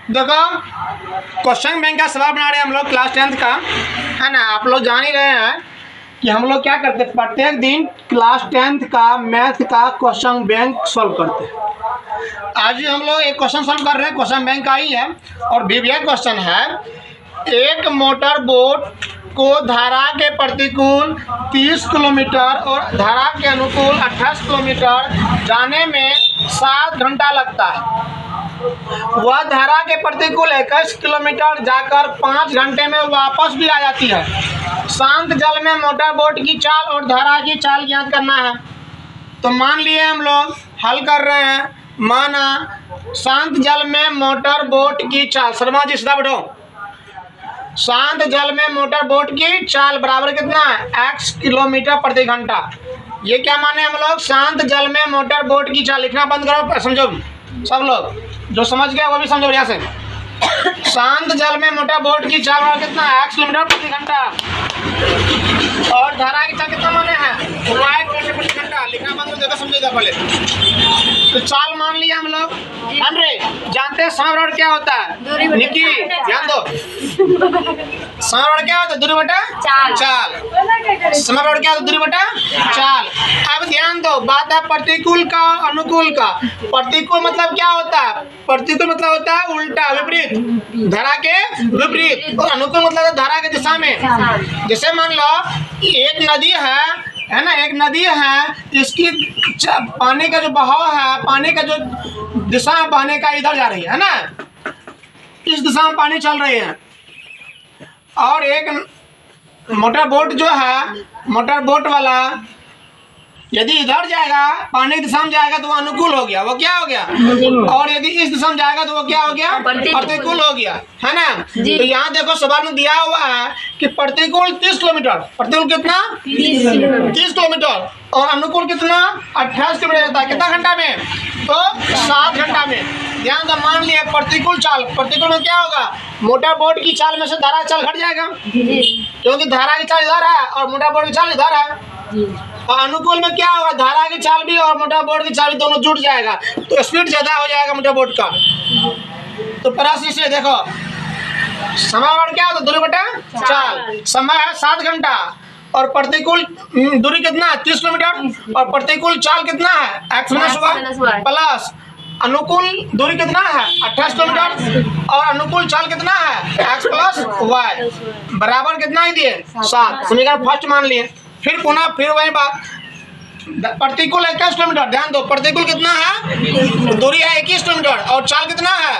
देखो question bank का सवाल बना रहे हैं हम लोग क्लास 10th का, है ना। आप लोग जान ही रहे हैं कि हम लोग क्या करते हैं, प्रत्येक दिन क्लास 10th का मैथ का क्वेश्चन बैंक सॉल्व करते हैं। आज हम लोग एक क्वेश्चन सॉल्व कर रहे हैं, क्वेश्चन बैंक का ही है। और विभिन्न क्वेश्चन है, एक मोटर बोट को धारा के प्रतिकूल 30 किलोमीटर और धारा के अनुकूल 28 किलोमीटर जाने में 7 घंटा लगता है। वह धारा के प्रतिकूल 21 किलोमीटर जाकर 5 घंटे में वापस भी आ जाती है। शांत जल में मोटर बोट की चाल और धारा की चाल ज्ञात करना है। तो मान लिए हम लोग हल कर रहे हैं। माना शांत जल में मोटर बोट की चाल, शर्मा जी सीधा बैठो। शांत जल में मोटर बोट की चाल बराबर कितना है, x किलोमीटर प्रति घंटा। ये क्या माने हम लोग, शांत जल में मोटर बोट की चाल। लिखना बंद करो, समझो सब लोग, जो समझ गया वो भी समझो बढ़िया से। शांत जल में मोटर बोट की चाल बराबर कितना है, x किलोमीटर प्रति घंटा। और धारा की चाल कितना माने हैं, y किलोमीटर प्रति घंटा। लिखना बंद करो, देखो समझेगा पहले। तो चाल मान लिया हम लोग। हमरे जानते हैं समय बराबर क्या होता है, निकी ध्यान दो। समय बराबर क्या होता है, दूरी बटा चाल। समय बराबर क्या होता है, दूरी बटा चाल। अब ध्यान दो, बात है प्रतिकूल का अनुकूल का। प्रतिकूल मतलब क्या होता है, प्रतिकूल मतलब होता है उल्टा, विपरीत, धारा के विपरीत। और अनुकूल मतलब धारा के दिशा में। जैसे मान लो एक नदी है ना, एक नदी है, इसकी पानी का जो बहाव है, पानी का जो दिशा है बहने का इधर जा रही है ना, इस दिशा में पानी चल रही है। और एक मोटर बोट जो है, मोटर बोट वाला यदि इधर जाएगा, पानी की दिशा में जाएगा तो वो अनुकूल हो गया, वो क्या हो गया। और यदि इस दिशा में जाएगा तो वो क्या हो गया, प्रतिकूल हो गया, है ना। तो यहाँ देखो सवाल में दिया हुआ है कि प्रतिकूल 30 किलोमीटर, प्रतिकूल कितना 30 किलोमीटर और अनुकूल कितना 28 किलोमीटर जाता है। कितना घंटा में, तो 7 घंटा में। ध्यान दो, मान लिया प्रतिकूल चाल, प्रतिकूल में क्या होगा, मोटर बोट की चाल में से धारा चाल घट जाएगा, क्योंकि धारा की चाल इधर है और मोटर बोट की चाल इधर है। और अनुकूल में क्या होगा, धारा की चाल भी और मोटर बोट की चाल भी दोनों जुड़ जाएगा, तो स्पीड ज्यादा हो जाएगा मोटर बोट का। तो प्रश्न से देखो, समय और क्या होता है, दूरी बटा चाल। समय है 7 घंटा और प्रतिकूल दूरी कितना है 30 किलोमीटर और प्रतिकूल चाल कितना है x - प्लस अनुकूल दूरी कितना है 28 किलोमीटर और अनुकूल चाल कितना है x + y बराबर कितना ही दिए 7। समीकरण फर्स्ट मान लिए। फिर पुनः फिर वही बात, प्रतिकूल 21 किलोमीटर। ध्यान दो, प्रतिकूल कितना है, दूरी है 21 किलोमीटर और चाल कितना है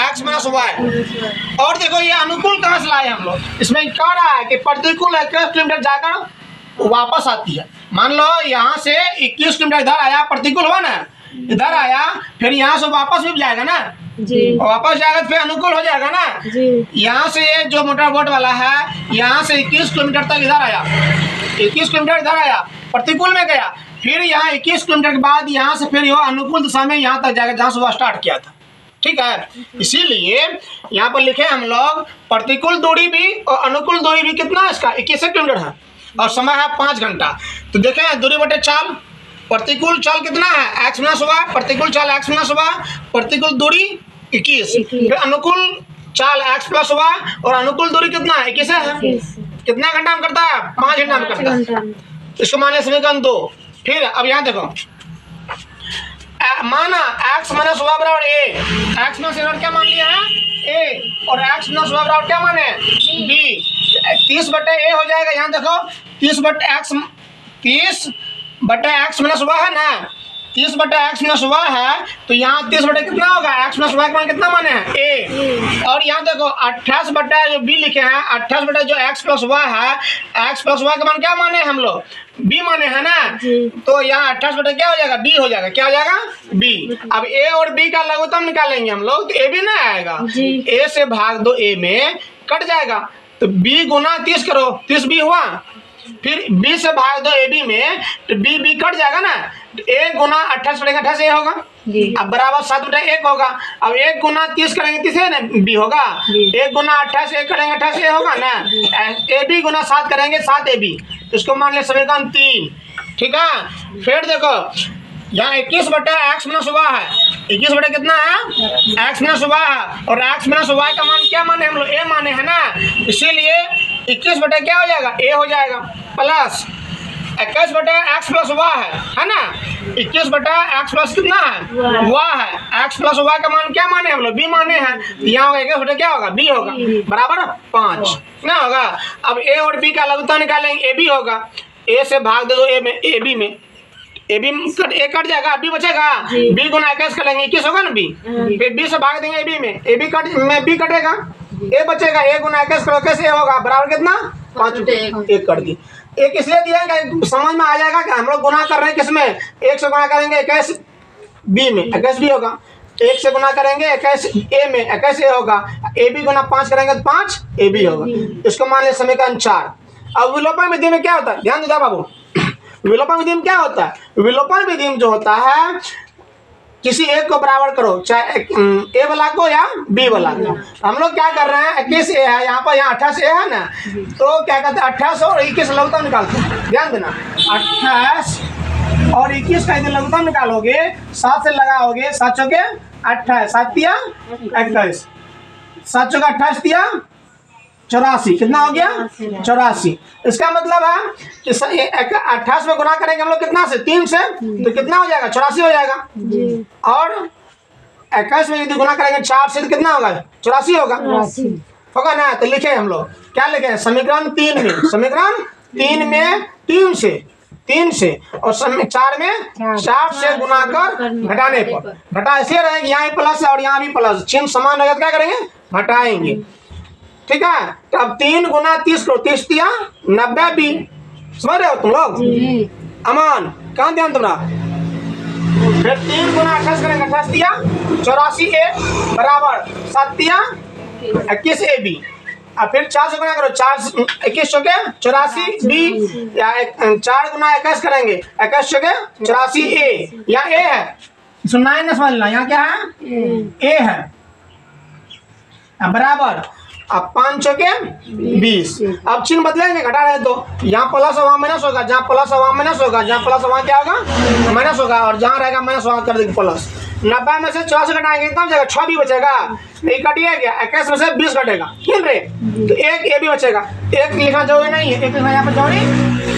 x - y। और देखो ये अनुकूल कहाँ से लाए हम लोग, इसमें कह रहा है कि प्रतिकूल 21 किलोमीटर जाकर वापस आती है। मान लो यहाँ से 21 किलोमीटर इधर आया, प्रतिकूल हुआ ना, इधर आया, फिर यहाँ से वापस भी जाएगा ना जी, वापस जाएगा तो फिर अनुकूल हो जाएगा ना जी। यहाँ से ये जो मोटर बोट वाला है, यहाँ से 21 किलोमीटर तक इधर आया, 21 किलोमीटर इधर आया, प्रतिकूल में गया, फिर यहाँ 21 किलोमीटर के बाद यहाँ से फिर यह अनुकूल दिशा में यहाँ तक जाएगा जहाँ से वह स्टार्ट किया था। ठीक है, इसीलिए यहाँ पर लिखे हम लोग प्रतिकूल दूरी भी और अनुकूल दूरी भी कितना है इसका 21 किलोमीटर है और समय है 5 घंटा। तो देखें दूरी बटे चाल, प्रतिकूल चाल कितना है x - y, प्रतिकूल चाल x - y, प्रतिकूल दूरी 21, फिर अनुकूल चाल x + y और अनुकूल दूरी कितना है 21 है। कितना घंटा में करता है, 5 घंटा में करता है। इसको मान लिया समीकरण 2। फिर अब यहाँ देखो, माना x - y बराबर a, x - y क्या मान लिया है a और x - y बराबर क्या माने b। 30 बटे a हो जाएगा, यहाँ देखो 30 बटे x - y है ना, 30 बटे x - y है, तो यहाँ 30 बटे कितना होगा x - y का मान कितना माने a। और यहाँ देखो 28 बटे जो b लिखे हैं, 28 बटे जो x + y है, x + y का मान क्या माने हम लोग b माने है ना, तो यहाँ 28 बटे क्या हो जाएगा b हो जाएगा, क्या हो जाएगा b। अब a और b का लघुत्तम निकालेंगे हम लोग, तो a भी ना आएगा, a से भाग दो a में कट जाएगा, तो b गुना 30 करो, 30 b हुआ, फिर b से भाग दो ab में, तो b कट जाएगा ना, a गुना 28 बटेगा 28 a होगा, अब बराबर 7 बटे 1 होगा। अब 1 गुना 30 करेंगे 30 है ना b होगा, 1 गुना 28 1 करेंगे 28 a होगा ना, ab गुना 7 करेंगे 7 ab, तो इसको मान लिया समीकरण 3। ठीक है, फिर देखो यहाँ 21 बटा एक्स माइनस वाई है, 21 बटा कितना है एक्स माइनस वाई है, और एक्स माइनस वाई का मान क्या माने हम लोग ए माने है ना, इसीलिए 21 बटा क्या हो जाएगा ए हो जाएगा, प्लस 21 बटा एक्स प्लस वाई है ना, 21 बटा एक्स प्लस कितना है वाई है, एक्स प्लस वाई का मान क्या माने हम लोग बी माने हैं, यहाँ होगा 21 बटा क्या होगा बी होगा बराबर 5 ना होगा। अब ए और बी का लघुत्तम निकालेंगे, ए बी होगा, ए से भाग दे दो ए में, ए बी में, ए बी ए कट जाएगा, बी बचेगा, बी गुना 21 करेंगे 21 होगा ना बी, फिर बी से भाग देंगे ए बी में, ए बी कट में बी कटेगा, ए बचेगा, ए गुना 21 करो कैसे होगा बराबर कितना 5 एक कर दी। एक इसलिए दिया है समझ में आ जाएगा कि हम लोग गुना कर रहे हैं किसमें, एक से गुना करेंगे 21 बी में 21 बी होगा, एक से गुना करेंगे 21 ए में 21 ए होगा, ए बी गुना 5 करेंगे तो 5 ए बी होगा, इसको मान ले समीकरण 4। अब विलोपन विधि में क्या होता है, ध्यान दीजिए बाबू, विलोपन विधि में क्या होता है, विलोपन विधि में जो होता है किसी एक को बराबर करो, चाहे ए वाला को या बी वाला को। हम लोग क्या कर रहे हैं 21 ए है यहाँ पर, यहाँ 28 ए है ना, तो क्या कहते हैं 28 और 21 लघुत्तम निकालते हैं, ध्यान देना 28 और 21 का यदि लघुत्तम निकालोगे 7 से लगाओगे, 7 चौके 28, 7 दिया 21, 7 चौके 28 दिया 84, कितना हो गया 84। इसका मतलब है कि 28 में गुना करेंगे हम लोग कितना से 3 से, तो कितना हो जाएगा 84 हो जाएगा, और 21 में यदि गुना करेंगे 4 से तो कितना होगा 84 होगा ना। तो लिखे हम लोग क्या लिखे समीकरण 3 में, समीकरण 3 में 3 से और 4 में 4 से गुना कर घटाने पर, घटा ऐसे रहेंगे यहाँ प्लस और यहाँ भी प्लस, चिन्ह समान रहेगा, क्या करेंगे घटाएंगे, ठीक है। तो अब 3 गुना 30 करो, 30 दिया 90 बी, समझ रहे हो तुम लोग अमान, कहाँ ध्यान तुम्हारा, फिर 3 गुना 28 करेंगे, 28 दिया 84 ए बराबर 7 दिया 21 ए बी, अब फिर 4 से गुना करो, 4 21 चौके 84 बी, या 4 गुना 21 करेंगे 21 चौके 84 ए, यहाँ ए है सुनना है ना, समझ लो यहाँ क्या है ए है बराबर, अब 5 चौके 20, अब चिन्ह बदलेंगे घटा रहे तो यहाँ प्लस वहाँ माइनस होगा, जहाँ प्लस वहाँ माइनस होगा, जहाँ प्लस वहाँ क्या होगा माइनस होगा, और जहाँ रहेगा माइनस वहाँ कर देंगे प्लस। 90 में से 84 घटाएंगे कितना बचेगा 6 भी बचेगा, नहीं कटिए गया, 21 में से 20 घटेगा क्यों रे, तो एक ए भी बचेगा, एक लिखना जरूरी नहीं है, एक लिखना यहाँ पर जरूरी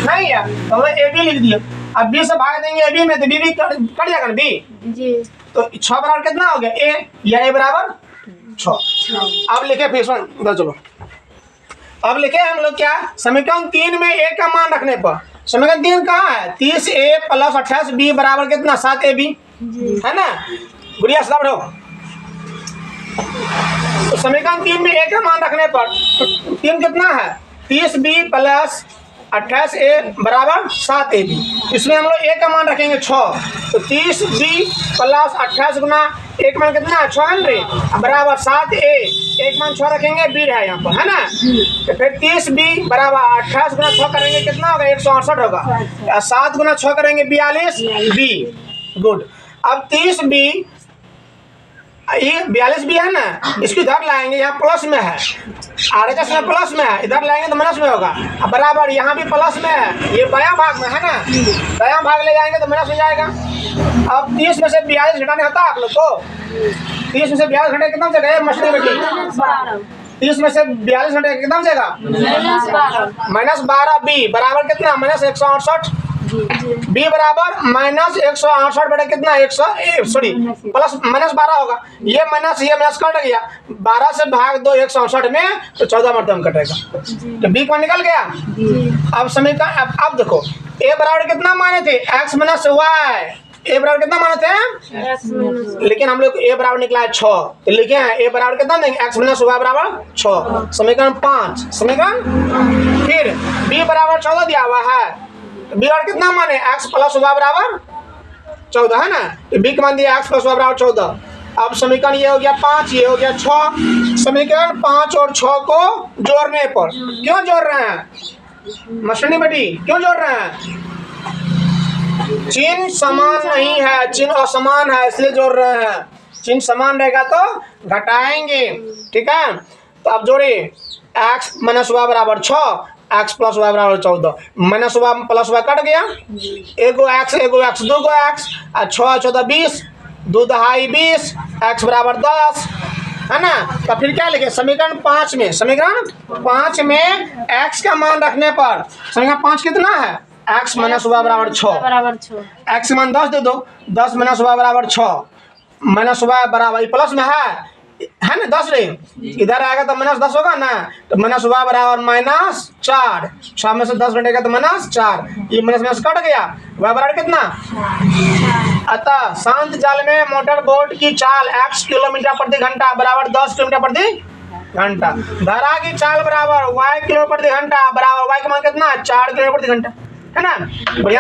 नहीं है, तो हम ए बी लिख दिया, अब बी से भाग देंगे ए बी में, तो बी भी कट जाएगा बी, तो 6 बराबर कितना हो गया ए, या ए बराबर 6। अब लिखे फिर सुन चलो, अब लिखे हम लोग क्या समीकरण 3 में ए का मान रखने पर, समीकरण 3 कहाँ है 30 ए प्लस 28 बी बराबर कितना 7 ए बी है ना, गुड़िया सब रहो। तो समीकरण 3 में ए का मान रखने पर 3 कितना है 30 बी प्लस 28 ए बराबर 7 ए बी, इसमें हम लोग ए का मान रखेंगे 6, तो 30 बी प्लस 28 गुना एक मान कितना है 6 बराबर 7 ए, एक मान 6 रखेंगे बी है यहाँ पर है ना, तो फिर 30 बी बराबर 28 गुना 6 करेंगे कितना होगा 168 होगा, 7 गुना 6 करेंगे 42 बी, गुड। अब 30 बी ये 42 भी है ना, इसको इधर लाएंगे, यहाँ प्लस में है, RHS में प्लस में है, इधर लाएंगे तो माइनस में होगा, अब बराबर यहाँ भी प्लस में है, ये बायां भाग में है ना, दायां भाग ले जाएंगे तो माइनस हो जाएगा। अब 30 में से 42 घटाने होता है आप लोग को, 30 में से 42 घटे कितना जगह मछली बेटी, 30 में से 42 घटे कितना जगह -12 बी बराबर कितना -168 बी बराबर -168 बटे कितना 100 सॉरी प्लस -12 होगा, ये माइनस कट गया, 12 से भाग दो 168 में तो 14 मरतब कटेगा, तो बी कौन निकल गया। अब समीकरण अब देखो ए बराबर कितना माने थे x माइनस वाई, ए बराबर कितना माने थे लेकिन हम लोग ए बराबर निकला है 6, तो लिखे हैं ए बराबर कितना देंगे x माइनस वाई बराबर 6, समीकरण 5, समीकरण फिर बी बराबर 14 दिया हुआ है, बी और कितना माने x प्लस वाई बराबर 14 है ना, तो बी का मान दिया x प्लस वाई बराबर 14। अब समीकरण ये हो गया 5, ये हो गया 6, समीकरण 5 और 6 को जोड़ने पर, क्यों जोड़ रहे हैं मछली बेटी क्यों जोड़ रहे हैं, चिन्ह समान नहीं है, चिन्ह असमान है इसलिए जोड़ रहे हैं, चिन्ह समान रहेगा तो घटाएंगे, ठीक है। तो अब जोड़िए x माइनस वाई बराबर 6 एक्स प्लस वाई बराबर 14 minus Y plus Y cut गया, एगो एक्स दो गो एक्स, 6 14 20, 2 दहाई 20, एक्स बराबर 10 है ना। तो फिर क्या लिखे समीकरण 5 में एक्स का मान रखने पर समीकरण 5 कितना है, एक्स माइनस वाई बराबर 6, एक्स मान 10 दे दो, 10 माइनस वाई बराबर 6, माइनस वाई बराबर प्लस में है ना 10 रे, इधर आएगा तो माइनस 10 होगा ना, तो माइनस वाई बराबर -4, 6 में से 10 घटेगा तो -4, ये माइनस कट गया, वाई बराबर कितना। अतः शांत जल में मोटर बोट की चाल x किलोमीटर प्रति घंटा बराबर 10 किलोमीटर प्रति घंटा, धारा की चाल बराबर y किलोमीटर प्रति घंटा बराबर y का मान कितना 4 किलोमीटर प्रति घंटा है ना। बढ़िया।